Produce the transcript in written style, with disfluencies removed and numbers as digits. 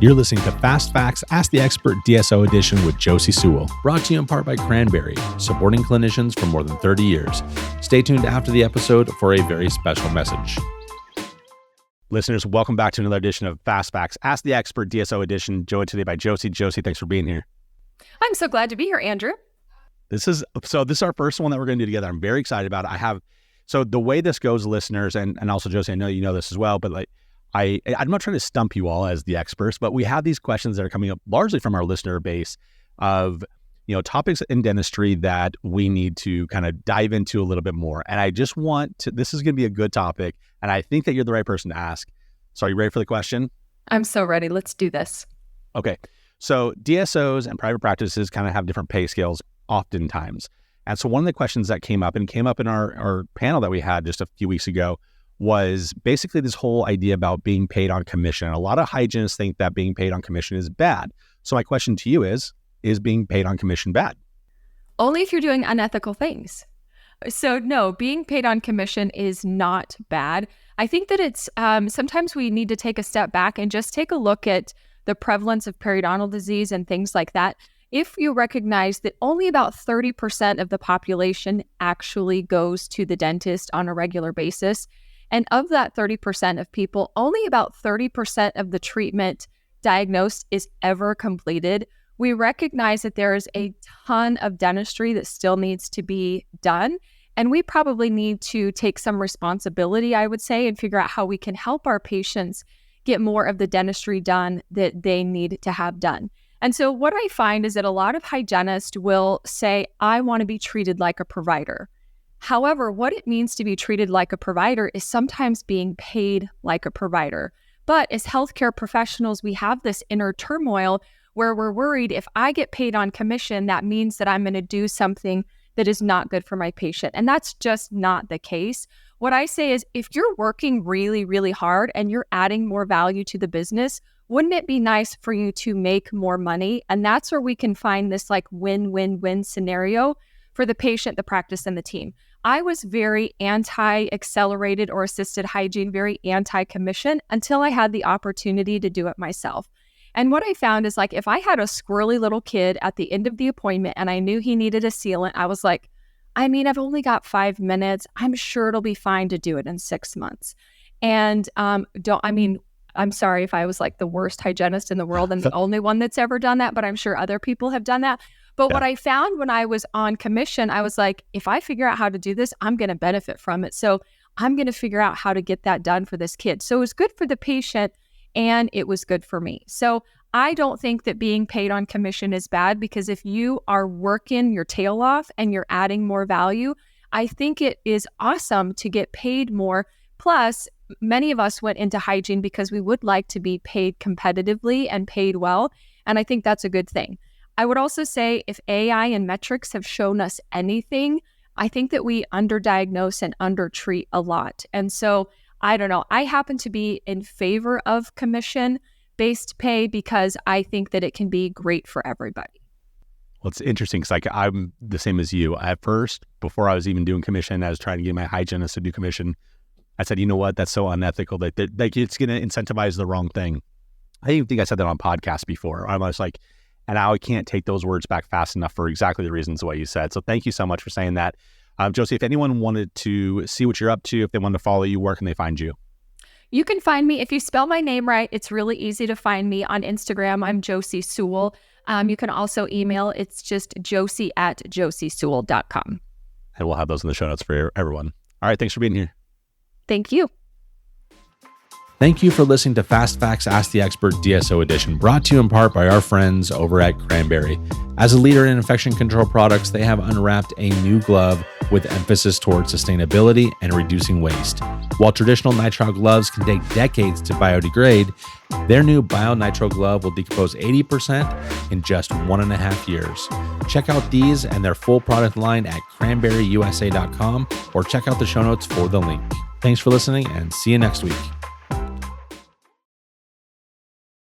You're listening to Fast Facts, Ask the Expert DSO edition with Josey Sewell, brought to you in part by Cranberry, supporting clinicians for more than 30 years. Stay tuned after the episode for a very special message. Listeners, welcome back to another edition of Fast Facts, Ask the Expert DSO edition, joined today by Josey. Josey, thanks for being here. I'm so glad to be here, Andrew. This is our first one that we're going to do together. I'm very excited about it. So the way this goes, listeners, and also Josey, I know you know this as well, but I'm not trying to stump you all as the experts, but we have these questions that are coming up largely from our listener base of, topics in dentistry that we need to kind of dive into a little bit more. And I just this is going to be a good topic, and I think that you're the right person to ask. So are you ready for the question? I'm so ready. Let's do this. Okay. So DSOs and private practices kind of have different pay scales oftentimes. And so one of the questions that came up in our panel that we had just a few weeks ago was basically this whole idea about being paid on commission. A lot of hygienists think that being paid on commission is bad. So my question to you is being paid on commission bad? Only if you're doing unethical things. So no, being paid on commission is not bad. I think that it's sometimes we need to take a step back and just take a look at the prevalence of periodontal disease and things like that. If you recognize that only about 30% of the population actually goes to the dentist on a regular basis, and of that 30% of people, only about 30% of the treatment diagnosed is ever completed, we recognize that there is a ton of dentistry that still needs to be done. And we probably need to take some responsibility, I would say, and figure out how we can help our patients get more of the dentistry done that they need to have done. And so what I find is that a lot of hygienists will say, I want to be treated like a provider. However, what it means to be treated like a provider is sometimes being paid like a provider. But as healthcare professionals, we have this inner turmoil where we're worried if I get paid on commission, that means that I'm going to do something that is not good for my patient. And that's just not the case. What I say is if you're working really, really hard and you're adding more value to the business, wouldn't it be nice for you to make more money? And that's where we can find this win-win-win scenario for the patient, the practice, and the team. I was very anti-accelerated or assisted hygiene, very anti-commission until I had the opportunity to do it myself. And what I found is if I had a squirrely little kid at the end of the appointment and I knew he needed a sealant, I was like, I've only got 5 minutes. I'm sure it'll be fine to do it in 6 months. And I'm sorry if I was the worst hygienist in the world and the only one that's ever done that, but I'm sure other people have done that. But What I found when I was on commission, I was like, if I figure out how to do this, I'm going to benefit from it. So I'm going to figure out how to get that done for this kid. So it was good for the patient and it was good for me. So I don't think that being paid on commission is bad, because if you are working your tail off and you're adding more value, I think it is awesome to get paid more. Plus, many of us went into hygiene because we would like to be paid competitively and paid well. And I think that's a good thing. I would also say if AI and metrics have shown us anything, I think that we underdiagnose and undertreat a lot. And so I don't know. I happen to be in favor of commission-based pay because I think that it can be great for everybody. Well, it's interesting because I'm the same as you. At first, before I was even doing commission, I was trying to get my hygienist to do commission. I said, you know what? That's so unethical that it's going to incentivize the wrong thing. I even think I said that on podcasts before. I was like, and now I can't take those words back fast enough for exactly the reasons why you said. So thank you so much for saying that. Josey, if anyone wanted to see what you're up to, if they want to follow you, where can they find you? You can find me, if you spell my name right, it's really easy to find me on Instagram. I'm Josey Sewell. You can also email. It's just josie@joseysewell.com. And we'll have those in the show notes for everyone. All right. Thanks for being here. Thank you. Thank you for listening to Fast Facts, Ask the Expert DSO edition, brought to you in part by our friends over at Cranberry. As a leader in infection control products, they have unwrapped a new glove with emphasis towards sustainability and reducing waste. While traditional nitrile gloves can take decades to biodegrade, their new BioNitrile glove will decompose 80% in just 1.5 years. Check out these and their full product line at cranberryusa.com or check out the show notes for the link. Thanks for listening and see you next week.